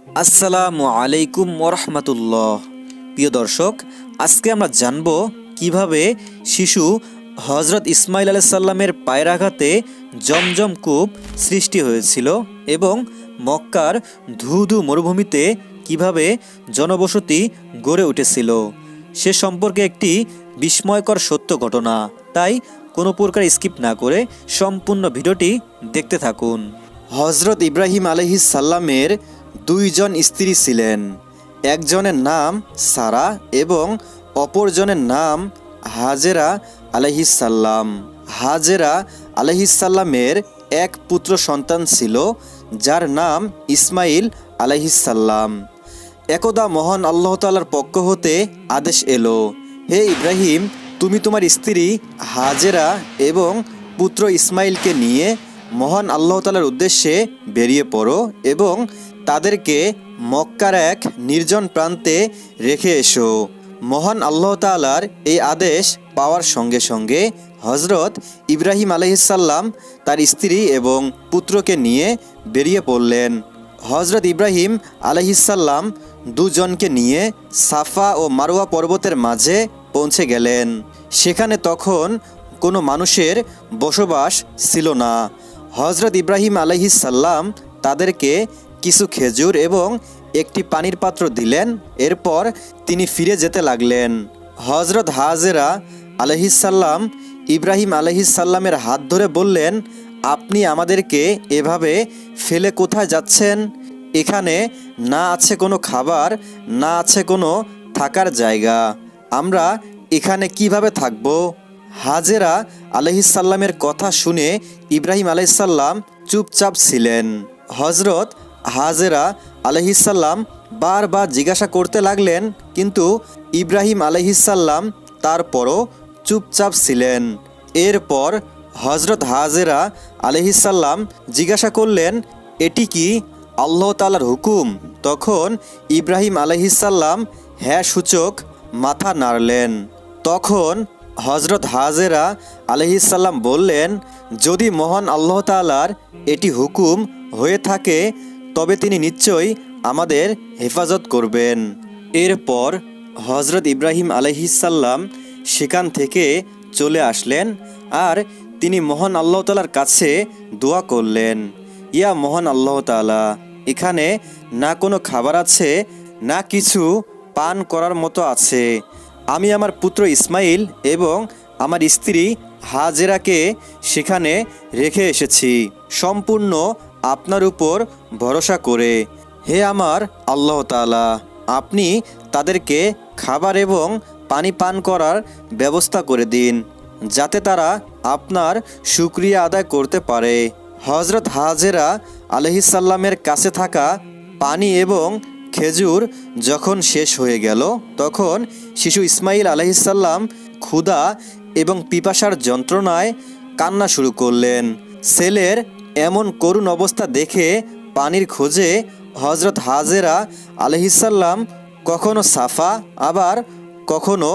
আসসালামু আলাইকুম ওরহমতুল্লাহ। প্রিয় দর্শক, আজকে আমরা জানব কিভাবে শিশু হজরত ইসমাইল আলাইহিস সালামের পায়ের আঘাতে জমজম কূপ সৃষ্টি হয়েছিল এবং মক্কার ধুধু মরুভূমিতে কিভাবে জনবসতি গড়ে উঠেছিল সে সম্পর্কে একটি বিস্ময়কর সত্য ঘটনা। তাই কোনো প্রকার স্কিপ না করে সম্পূর্ণ ভিডিওটি দেখতে থাকুন। হজরত ইব্রাহিম আলাইহিস সালামের দুইজন স্ত্রী ছিলেন। একজনের নাম সারা এবং অপরজনের নাম হাজেরা আলাইহিস সালাম। হাজেরা আলাইহিস সালামের এক পুত্র সন্তান ছিল যার নাম ইসমাইল আলাইহিস সালাম। একদা মহান আল্লাহ তাআলার পক্ষ হতে আদেশ এলো, হে ইব্রাহিম, তুমি তোমার স্ত্রী হাজেরা এবং পুত্র ইসমাইলকে নিয়ে মহান আল্লাহ তাআলার উদ্দেশ্যে বেরিয়ে পড়ো এবং তাদেরকে মক্কার এক নির্জন প্রান্তে রেখে এসো। মহান আল্লাহ তাআলার এই আদেশ পাওয়ার সঙ্গে সঙ্গে হজরত ইব্রাহিম আলাইহিস সালাম তার স্ত্রী এবং পুত্রকে নিয়ে বেরিয়ে পড়লেন। হজরত ইব্রাহিম আলাইহিস সালাম দুজনকে নিয়ে সাফা ও মারওয়া পর্বতের মাঝে পৌঁছে গেলেন। সেখানে তখন কোনো মানুষের বসবাস ছিল না। হজরত ইব্রাহিম আলাইহিস সালাম তাদেরকে কিছু খেজুর এবং একটি পানির পাত্র দিলেন। এরপর তিনি ফিরে যেতে লাগলেন। হজরত হাজেরা আলাইহিস সালাম ইব্রাহিম আলাইহিস সালামের হাত ধরে বললেন, আপনি আমাদেরকে এভাবে ফেলে কোথায় যাচ্ছেন? এখানে না আছে কোনো খাবার, না আছে কোনো থাকার জায়গা। আমরা এখানে কিভাবে থাকব? হাজেরা আলাইহিস সালামের কথা শুনে ইব্রাহিম আলাইহিস সালাম চুপচাপ ছিলেন। হজরত হাজেরা আলাইহিস সালাম বারবার জিজ্ঞাসা করতে লাগলেন, কিন্তু ইব্রাহিম আলাইহিস সালাম তারপরও চুপচাপ ছিলেন। এরপর হজরত হাজেরা আলাইহিস সালাম জিজ্ঞাসা করলেন, এটি কি আল্লাহ তাআলার হুকুম? তখন ইব্রাহিম আলাইহিস সালাম হ্যাঁ সূচক মাথা নাড়লেন। তখন হজরত হাজেরা আলাইহিস সালাম বললেন, যদি মহান আল্লাহ তাআলার এটি হুকুম হয়ে থাকে তবে তিনি নিশ্চয়ই আমাদের হেফাজত করবেন। এরপর হজরত ইব্রাহিম আলাইহিস সালাম সেখান থেকে চলে আসলেন আর তিনি মহান আল্লাহ তাআলার কাছে দোয়া করলেন, ইয়া মহান আল্লাহ তাআলা, এখানে না কোনো খাবার আছে, না কিছু পান করার মতো আছে। আমি আমার পুত্র ইসমাইল এবং আমার স্ত্রী হাজেরাকে সেখানে রেখে এসেছি সম্পূর্ণ আপনার উপর ভরসা করে। হে আমার আল্লাহ তাআলা, আপনি তাদেরকে খাবার এবং পানি পান করার ব্যবস্থা করে দিন, যাতে তারা আপনার শুকরিয়া আদায় করতে পারে। হজরত হাজেরা আলাইহিস সালামের কাছে থাকা পানি এবং খেজুর যখন শেষ হয়ে গেল, তখন শিশু ইসমাইল আলাইহিস সালাম ক্ষুধা এবং পিপাসার যন্ত্রণায় কান্না শুরু করলেন। ছেলের এমন করুণ অবস্থা দেখে পানির খোঁজে হজরত হাজেরা আলাইহিস সালাম কখনো সাফা আবার কখনো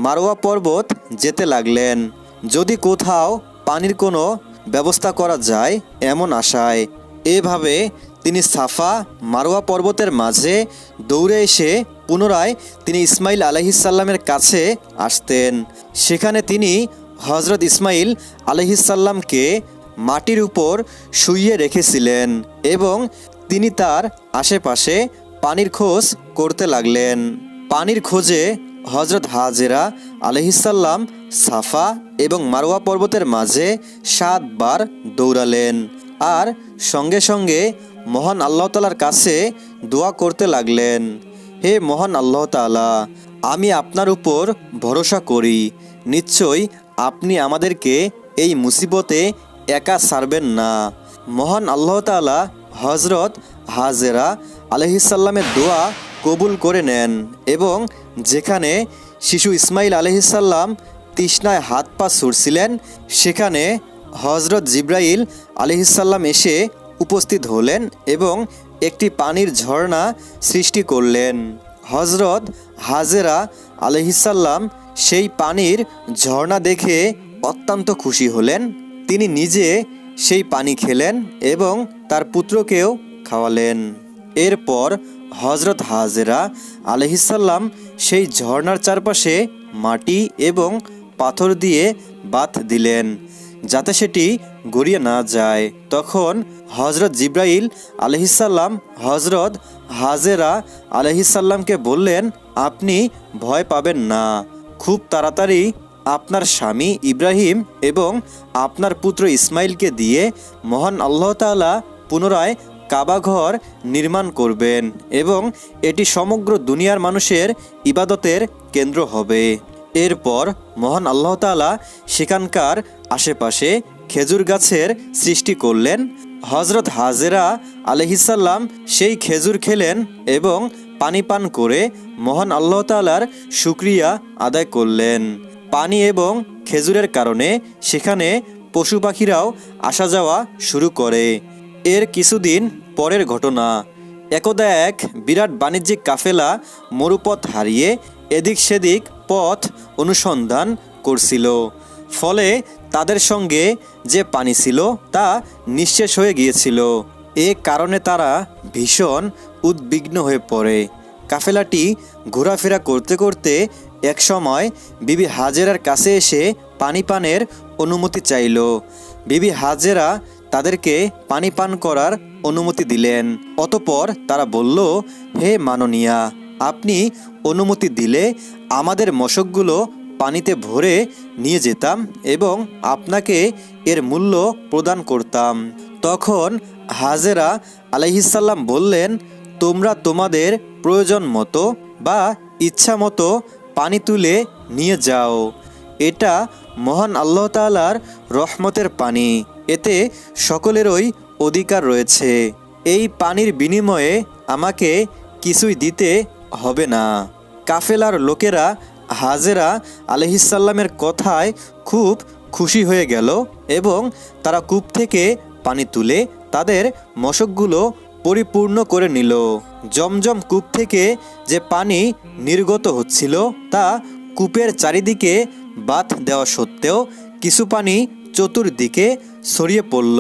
মারওয়া পর্বত যেতে লাগলেন, যদি কোথাও পানির কোনো ব্যবস্থা করা যায় এমন আশায়। এভাবে তিনি সাফা মারওয়া পর্বতের মাঝে দৌড়ে এসে পুনরায় তিনি ইসমাইল আলাইহিস সালামের কাছে আসতেন। সেখানে তিনি হজরত ইসমাইল আলাইহিস সালামকে মাটির উপর শুইয়ে রেখেছিলেন এবং তিনি তার আশেপাশে পানির খোঁজ করতে লাগলেন। পানির খোঁজে হজরত হাজেরা আলাইহিস সালাম সাফা এবং মারওয়া পর্বতের মাঝে 7 বার দৌড়ালেন আর সঙ্গে সঙ্গে মহান আল্লাহ তাআলার কাছে দোয়া করতে লাগলেন, হে মহান আল্লাহ তাআলা, আমি আপনার উপর ভরসা করি, নিশ্চয়ই আপনি আমাদেরকে এই মুসিবতে একা ছাড়বেন না। মহান আল্লাহ তাআলা হজরত হাজেরা আলাইহিস সালামের দোয়া কবুল করে নেন এবং যেখানে শিশু ইসমাইল আলাইহিস সালাম তৃষ্ণায় হাত পা ছুড়ছিলেন, সেখানে হজরত জিব্রাইল আলাইহিস সালাম এসে উপস্থিত হলেন এবং একটি পানির ঝর্ণা সৃষ্টি করলেন। হজরত হাজেরা আলাইহিস সালাম সেই পানির ঝর্ণা দেখে অত্যন্ত খুশি হলেন। তিনি নিজে সেই পানি খেলেন এবং তার পুত্রকেও খাওয়ালেন। এরপর হজরত হাজেরা আলাইহিসসালাম সেই ঝর্ণার চারপাশে মাটি এবং পাথর দিয়ে বাঁধ দিলেন যাতে সেটি গড়িয়ে না যায়। তখন হজরত জিব্রাইল আলাইহিসসালাম হজরত হাজেরা আলাইহিসসালামকে বললেন, আপনি ভয় পাবেন না, খুব তাড়াতাড়ি আপনার স্বামী ইব্রাহিম এবং আপনার পুত্র ইসমাইলকে দিয়ে মহান আল্লাহ তাআলা পুনরায় কাবা ঘর নির্মাণ করবেন এবং এটি সমগ্র দুনিয়ার মানুষের ইবাদতের কেন্দ্র হবে। এরপর মহান আল্লাহ তাআলা সেখানকার আশেপাশে খেজুর গাছের সৃষ্টি করলেন। হজরত হাজেরা আলাইহিসসালাম সেই খেজুর খেলেন এবং পানি পান করে মহান আল্লাহ তাআলার শুকরিয়া আদায় করলেন। পানি এবং খেজুরের কারণে সেখানে পশু পাখিরাও আসা যাওয়া শুরু করে। এর কিছুদিন পরের ঘটনা, একদা এক বিরাট বাণিজ্যিক কাফেলা মরুপথ হারিয়ে এদিক সেদিক পথ অনুসন্ধান করছিল। ফলে তাদের সঙ্গে যে পানি ছিল তা নিঃশেষ হয়ে গিয়েছিল। এ কারণে তারা ভীষণ উদ্বিগ্ন হয়ে পড়ে। কাফেলাটি ঘোরাফেরা করতে করতে একসময় বিবি হাজেরার কাছে এসে পানি পানের অনুমতি চাইল। বিবি হাজেরা তাদেরকে পানি পান করার অনুমতি দিলেন। অতঃপর তারা বলল, হে মাননীয়া, আপনি অনুমতি দিলে আমাদের মশকগুলো পানিতে ভরে নিয়ে যেতাম এবং আপনাকে এর মূল্য প্রদান করতাম। তখন হাজেরা আলাইহিসসালাম বললেন, তোমরা তোমাদের প্রয়োজন মতো বা ইচ্ছা মতো পানি তুলে নিয়ে যাও। এটা মহান আল্লাহ তাআলার রহমতের পানি, এতে সকলেরই অধিকার রয়েছে। এই পানির বিনিময়ে আমাকে কিছুই দিতে হবে না। কাফেলার লোকেরা হাজেরা আলাইহিসসালামের কথায় খুব খুশি হয়ে গেল এবং তারা কূপ থেকে পানি তুলে তাদের মশকগুলো পরিপূর্ণ করে নিল। জমজম কূপ থেকে যে পানি নির্গত হচ্ছিল তা কূপের চারিদিকে বাঁধ দেওয়া সত্ত্বেও কিছু পানি চতুর্দিকে ছড়িয়ে পড়ল।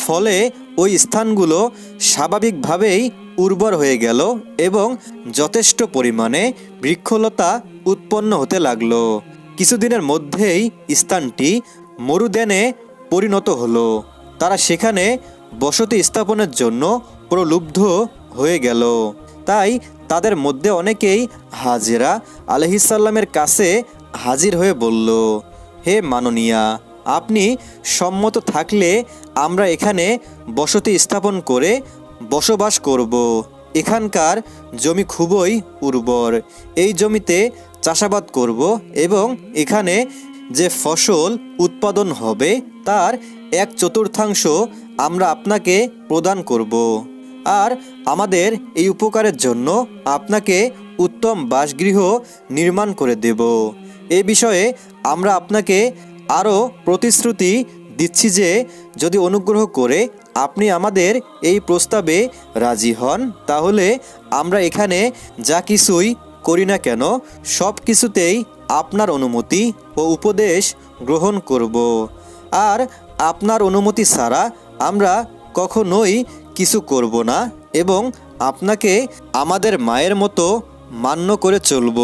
ফলে ওই স্থানগুলো স্বাভাবিকভাবেই উর্বর হয়ে গেল এবং যথেষ্ট পরিমাণে বৃক্ষলতা উৎপন্ন হতে লাগলো। কিছুদিনের মধ্যেই স্থানটি মরুদ্যানে পরিণত হলো। তারা সেখানে বসতি স্থাপনের জন্য প্রলুব্ধ হয়ে গেল। তাই তাদের মধ্যে অনেকেই হাজেরা আলাইহিসসালামের কাছে হাজির হয়ে বলল, হে মাননীয়া, আপনি সম্মত থাকলে আমরা এখানে বসতি স্থাপন করে বসবাস করব। এখানকার জমি খুবই উর্বর, এই জমিতে চাষাবাদ করব এবং এখানে যে ফসল উৎপাদন হবে তার 1/4 আমরা আপনাকে প্রদান করব। আর আমাদের এই উপকারের জন্য আপনাকে উত্তম বাসগৃহ নির্মাণ করে দেব। এ বিষয়ে আমরা আপনাকে আরও প্রতিশ্রুতি দিচ্ছি যে যদি অনুগ্রহ করে আপনি আমাদের এই প্রস্তাবে রাজি হন তাহলে আমরা এখানে যা কিছুই করি না কেন সব কিছুতেই আপনার অনুমতি ও উপদেশ গ্রহণ করব। আর আপনার অনুমতি ছাড়া আমরা কখনোই কিছু করব না এবং আপনাকে আমাদের মায়ের মতো মান্য করে চলব।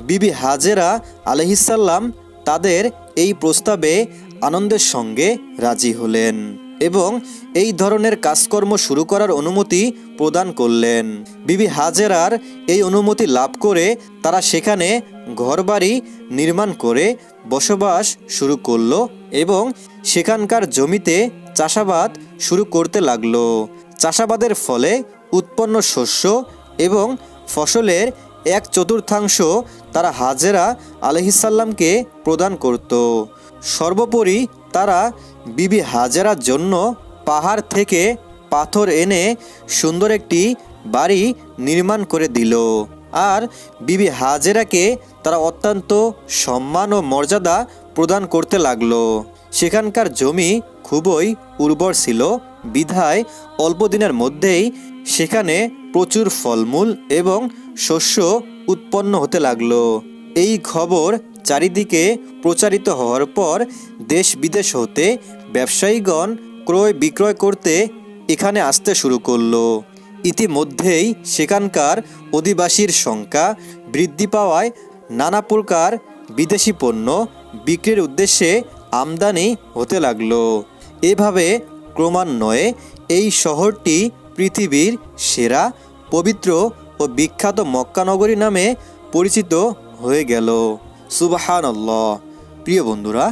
বিবি হাজেরা আলাইহিসসালাম তাদের এই প্রস্তাবে আনন্দের সঙ্গে রাজি হলেন এবং এই ধরনের কাজকর্ম শুরু করার অনুমতি প্রদান করলেন। বিবি হাজেরার এই অনুমতি লাভ করে তারা সেখানে ঘরবাড়ি নির্মাণ করে বসবাস শুরু করলো এবং সেখানকার জমিতে চাষাবাদ শুরু করতে লাগলো। চাষাবাদের ফলে উৎপন্ন শস্য এবং ফসলের 1/4 তারা হাজেরা আলাইহিসসালামকে প্রদান করত। সর্বোপরি তারা বিবি হাজেরার জন্য পাহাড় থেকে পাথর এনে সুন্দর একটি বাড়ি নির্মাণ করে দিল। আর বিবি হাজেরাকে তারা অত্যন্ত সম্মান ও মর্যাদা প্রদান করতে লাগলো। সেখানকার জমি খুবই উর্বর ছিল বিধায় অল্প দিনের মধ্যেই সেখানে প্রচুর ফলমূল এবং শস্য উৎপন্ন হতে লাগলো। এই খবর চারিদিকে প্রচারিত হওয়ার পর দেশ বিদেশ হতে ব্যবসায়ীগণ ক্রয় বিক্রয় করতে এখানে আসতে শুরু করলো। ইতিমধ্যেই সেখানকার অধিবাসীর সংখ্যা বৃদ্ধি পাওয়ায় নানা প্রকার বিদেশি পণ্য বিক্রির উদ্দেশ্যে আমদানি হতে লাগলো। এভাবে ক্রমান্বয়ে এই শহরটি পৃথিবীর সেরা, পবিত্র ও বিখ্যাত মক্কা নগরী নামে পরিচিত হয়ে গেল। সুবহানাল্লাহ। প্রিয় বন্ধুরা,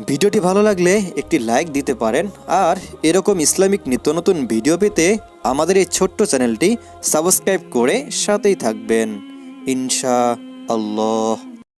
ভিডিওটি ভালো লাগলে একটি লাইক দিতে পারেন, আর এরকম ইসলামিক নিত্য নতুন ভিডিও পেতে আমাদের এই ছোট্ট চ্যানেলটি সাবস্ক্রাইব করে সাথেই থাকবেন ইনশাআল্লাহ।